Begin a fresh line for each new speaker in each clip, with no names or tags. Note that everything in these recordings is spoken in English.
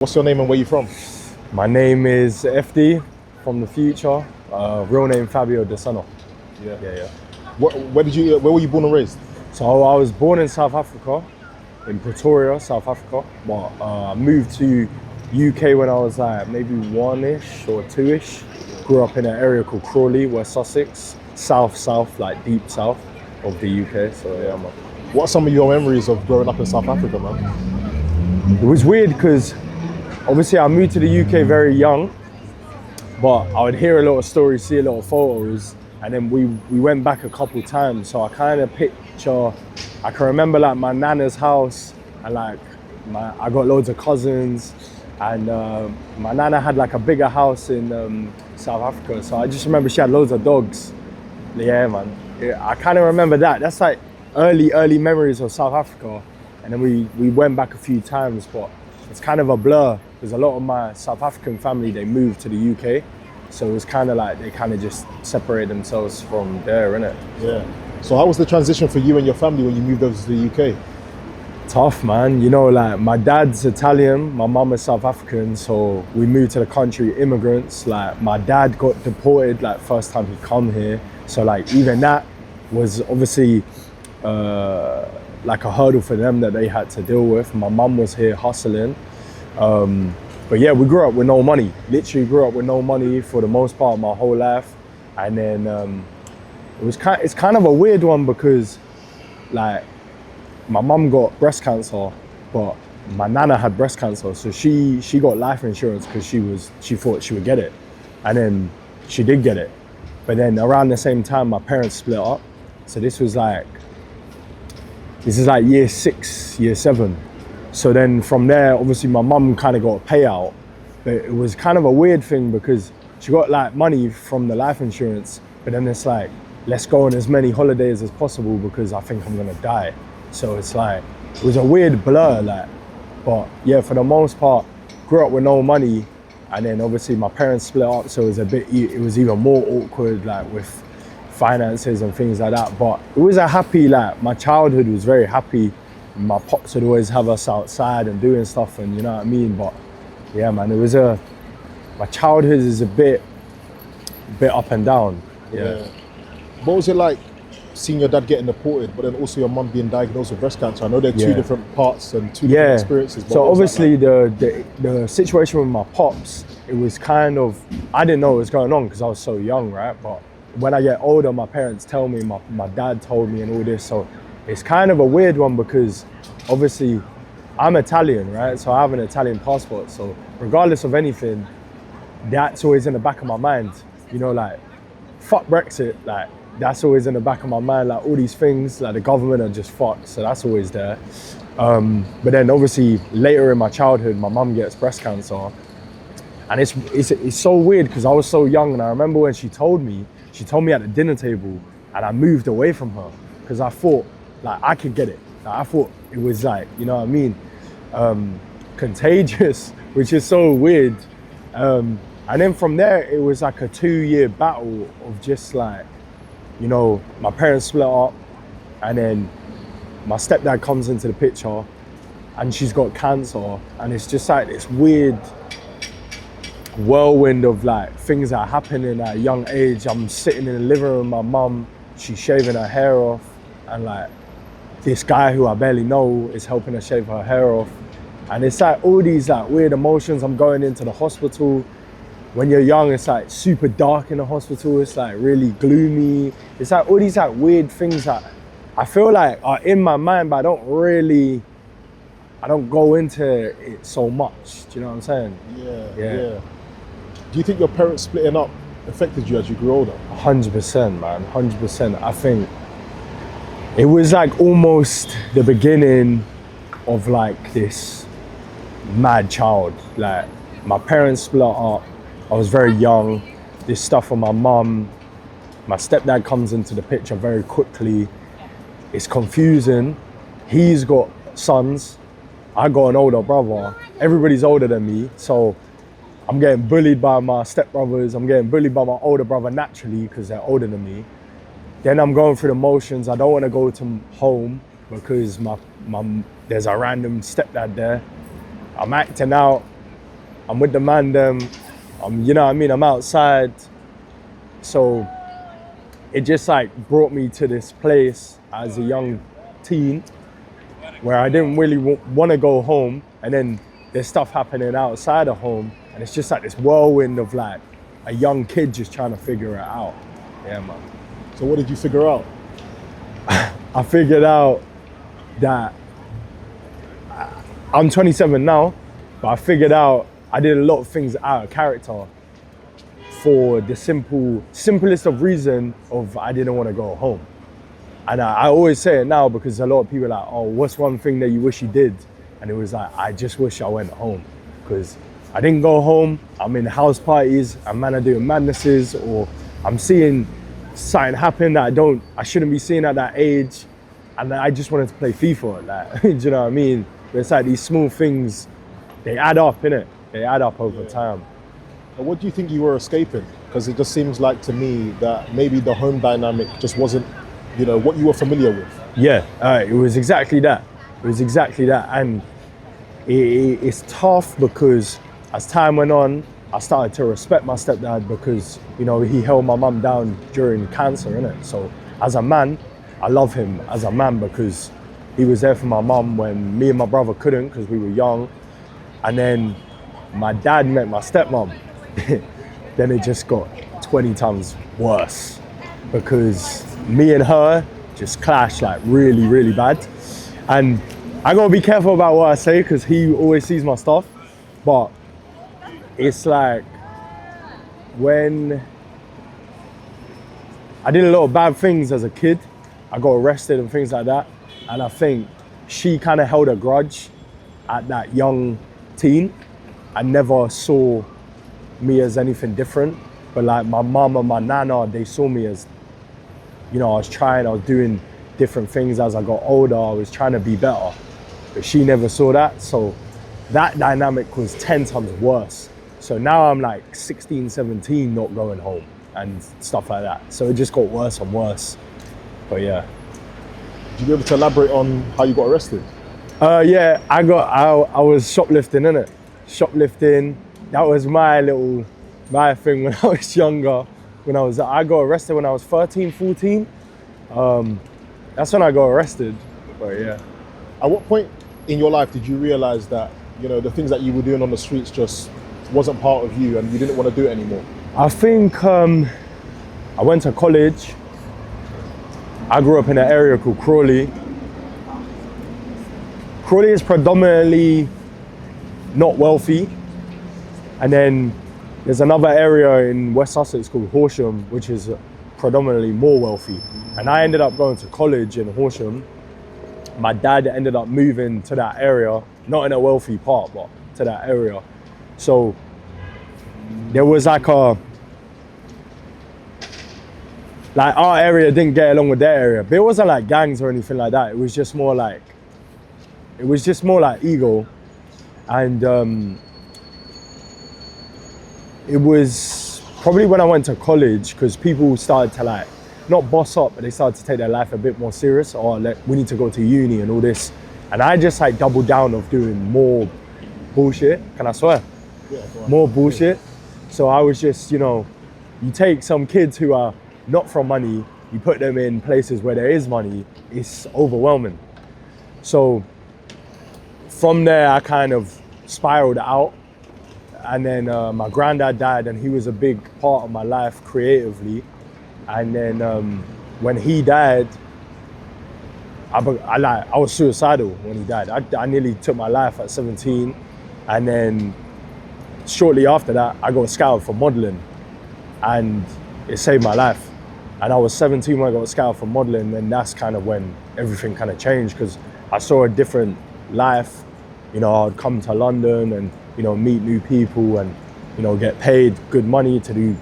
What's your name and where you from?
My name is FD from the future. Real name Fabio De Sono. Yeah.
Where were you born and raised?
So I was born in South Africa, in Pretoria, South Africa. But I moved to UK when I was like maybe one-ish or two-ish. Grew up in an area called Crawley, West Sussex, south, like deep south of the UK. So yeah, man.
What are some of your memories of growing up in South Africa, man?
It was weird because obviously I moved to the UK very young, but I would hear a lot of stories, see a lot of photos, and then we went back a couple times. So I kind of picture, I can remember like my nana's house, and like I got loads of cousins, and my nana had like a bigger house in South Africa. So I just remember she had loads of dogs. Yeah, man. Yeah, I kind of remember that. That's like early memories of South Africa. And then we went back a few times, but it's kind of a blur because a lot of my South African family, they moved to the UK. So it was kind of like they kind of just separate themselves from there, innit?
Yeah. So how was the transition for you and your family when you moved over to the UK?
Tough, man. You know, like my dad's Italian, my mum is South African. So we moved to the country immigrants. Like my dad got deported like first time he come here. So like even that was obviously like a hurdle for them that they had to deal with. My mum was here hustling. But yeah, we grew up with no money. Literally grew up with no money for the most part of my whole life. And then it's kind of a weird one because like my mum got breast cancer, but my nana had breast cancer. So she got life insurance because she thought she would get it. And then she did get it. But then around the same time, my parents split up. So this is like year 6, year 7. So then from there, obviously my mum kind of got a payout, but it was kind of a weird thing because she got like money from the life insurance, but then it's like, let's go on as many holidays as possible because I think I'm gonna die. So it's like, it was a weird blur, like, but yeah, for the most part, grew up with no money. And then obviously my parents split up, so it was even more awkward, like with finances and things like that. But it was a happy, like my childhood was very happy. My pops would always have us outside and doing stuff, and you know what I mean. But yeah, man, my childhood is a bit up and down. Yeah.
What was it like seeing your dad getting deported, but then also your mum being diagnosed with breast cancer? I know they're two different parts and two different experiences. But
so obviously the situation with my pops, it was kind of, I didn't know what was going on because I was so young, right? But when I get older, my parents tell me, my dad told me and all this. So it's kind of a weird one because obviously I'm Italian, right? So I have an Italian passport. So regardless of anything, that's always in the back of my mind. You know, like, fuck Brexit, like, that's always in the back of my mind. Like all these things, like the government are just fucked. So that's always there. But then obviously later in my childhood, my mum gets breast cancer. And it's so weird because I was so young, and I remember when she told me at the dinner table, and I moved away from her because I thought like I could get it. Like, I thought it was like, you know what I mean, contagious, which is so weird. And then from there, it was like a 2-year battle of just like, you know, my parents split up, and then my stepdad comes into the picture, and she's got cancer, and it's just like this weird whirlwind of like things that are happening at a young age. I'm sitting in the living room with my mum, she's shaving her hair off, and like this guy who I barely know is helping her shave her hair off. And it's like all these like weird emotions. I'm going into the hospital. When you're young, it's like super dark in the hospital. It's like really gloomy. It's like all these like weird things that I feel like are in my mind, but I don't go into it so much. Do you know what I'm saying?
Yeah. Do you think your parents splitting up affected you as you grew older?
100%, man, 100%. I think it was like almost the beginning of like this mad child. Like my parents split up, I was very young. This stuff with my mum, my stepdad comes into the picture very quickly. It's confusing. He's got sons, I got an older brother. Everybody's older than me, so I'm getting bullied by my stepbrothers. I'm getting bullied by my older brother naturally because they're older than me. Then I'm going through the motions. I don't want to go to home because there's a random stepdad there. I'm acting out. I'm with the man them, you know what I mean, I'm outside. So it just like brought me to this place as a young teen where I didn't really want to go home, and then there's stuff happening outside of home, and it's just like this whirlwind of like a young kid just trying to figure it out. Yeah, man.
So what did you figure out?
I figured out that I'm 27 now, but I figured out I did a lot of things out of character for the simplest of reason of I didn't want to go home. And I always say it now because a lot of people are like, oh, what's one thing that you wish you did? And it was like, I just wish I went home, because I didn't go home. I'm in house parties, and man are doing madnesses, or I'm seeing something happen that I shouldn't be seeing at that age. And I just wanted to play FIFA. Like, do you know what I mean? But it's like these small things, they add up, innit? They add up over time.
And what do you think you were escaping? Because it just seems like to me that maybe the home dynamic just wasn't, you know, what you were familiar with.
Yeah, it was exactly that. It was exactly that. And it's tough because as time went on, I started to respect my stepdad because, you know, he held my mum down during cancer, innit? So as a man, I love him as a man because he was there for my mum when me and my brother couldn't because we were young. And then my dad met my stepmom. Then it just got 20 times worse because me and her just clashed like really, really bad. And I gotta be careful about what I say because he always sees my stuff. But it's like when I did a lot of bad things as a kid, I got arrested and things like that. And I think she kind of held a grudge at that young teen. I never saw me as anything different. But like my mum and my nana, they saw me as, you know, I was doing different things as I got older. I was trying to be better. But she never saw that. So that dynamic was 10 times worse. So now I'm like 16, 17, not going home and stuff like that. So it just got worse and worse. But yeah.
Would you be able to elaborate on how you got arrested?
Yeah, I was shoplifting, innit? Shoplifting. That was my thing when I was younger. I got arrested when I was 13, 14. That's when I got arrested. But yeah.
At what point in your life did you realize that, you know, the things that you were doing on the streets just wasn't part of you and you didn't want to do it anymore?
I think I went to college. I grew up in an area called Crawley. Crawley is predominantly not wealthy. And then there's another area in West Sussex called Horsham, which is predominantly more wealthy. And I ended up going to college in Horsham. My dad ended up moving to that area, not in a wealthy part, but to that area. So there was like our area didn't get along with their area, but it wasn't like gangs or anything like that. It was just more like ego. And it was probably when I went to college, because people started to like, not boss up, but they started to take their life a bit more serious. We need to go to uni and all this. And I just like doubled down of doing more bullshit. Can I swear?
Yeah, go on.
More bullshit. So I was just, you know, you take some kids who are not from money, you put them in places where there is money, it's overwhelming. So from there, I kind of spiraled out. And then my granddad died, and he was a big part of my life creatively. And then when he died, I was suicidal when he died. I nearly took my life at 17. And then shortly after that, I got scouted for modeling, and it saved my life. And I was 17 when I got scouted for modeling, and that's kind of when everything kind of changed, because I saw a different life. You know, I'd come to London and, you know, meet new people and, you know, get paid good money to do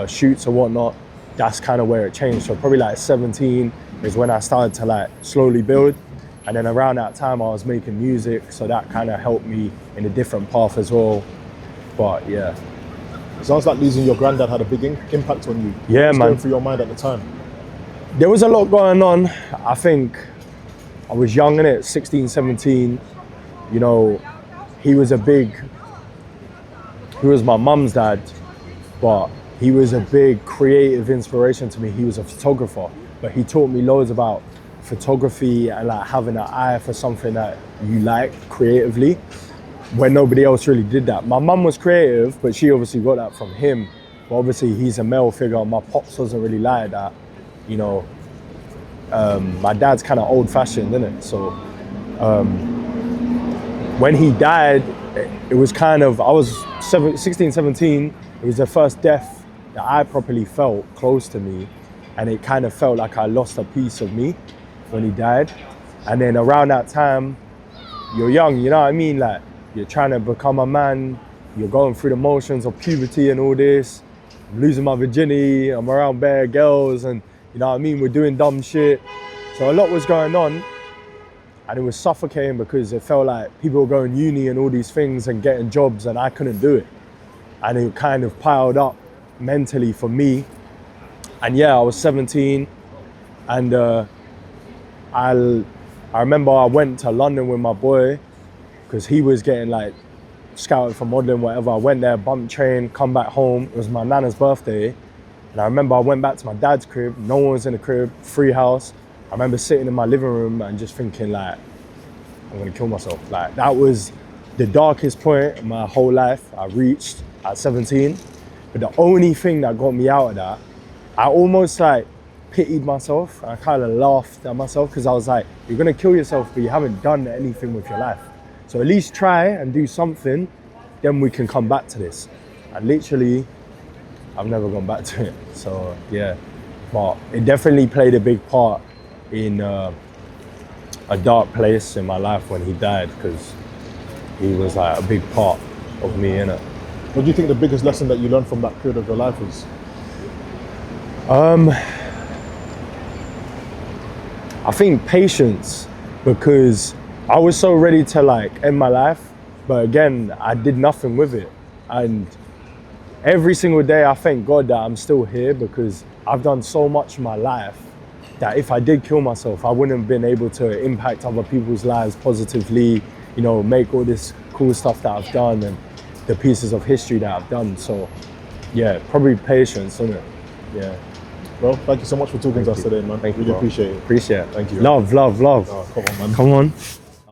shoots or whatnot. That's kind of where it changed. So probably like 17 is when I started to like slowly build. And then around that time I was making music, so that kind of helped me in a different path as well. But yeah.
It sounds like losing your granddad had a big impact on you.
Yeah,
what was
man.
going through your mind at the time?
There was a lot going on. I think I was young, innit, 16, 17. You know, he was a big He was my mum's dad, but he was a big creative inspiration to me. He was a photographer, but he taught me loads about photography and like having an eye for something that you like creatively, when nobody else really did that. My mum was creative, but she obviously got that from him. But obviously he's a male figure. My pops wasn't really like that, you know. My dad's kind of old-fashioned, isn't it? So when he died, it was kind of, I was 16, 17. It was the first death that I properly felt close to me, and it kind of felt like I lost a piece of me when he died. And then around that time, you're young, you know what I mean? Like, you're trying to become a man, you're going through the motions of puberty and all this. I'm losing my virginity, I'm around bare girls, and you know what I mean? We're doing dumb shit. So a lot was going on, and it was suffocating because it felt like people were going uni and all these things and getting jobs, and I couldn't do it. And it kind of piled up mentally for me. And yeah, I was 17, and I remember I went to London with my boy because he was getting like scouted for modeling, whatever. I went there, bumped train, come back home. It was my nana's birthday. And I remember I went back to my dad's crib. No one was in the crib, free house. I remember sitting in my living room and just thinking like, I'm gonna kill myself. Like, that was the darkest point in my whole life I reached at 17. But the only thing that got me out of that, I almost like pitied myself. I kind of laughed at myself because I was like, you're gonna kill yourself, but you haven't done anything with your life. So at least try and do something, then we can come back to this. And literally, I've never gone back to it. So yeah, but it definitely played a big part in a dark place in my life when he died, because he was like a big part of me, innit?
What do you think the biggest lesson that you learned from that period of your life is?
I think patience, because I was so ready to like end my life, but again, I did nothing with it. And every single day I thank God that I'm still here, because I've done so much in my life that if I did kill myself, I wouldn't have been able to impact other people's lives positively, you know, make all this cool stuff that I've done and the pieces of history that I've done. So yeah, probably patience, isn't it? Yeah.
Well, thank you so much for talking to us today, man.
Thank you,
really
bro.
appreciate it.
Appreciate it.
Thank you.
Love, love, love.
Oh, come on, man.
Come on.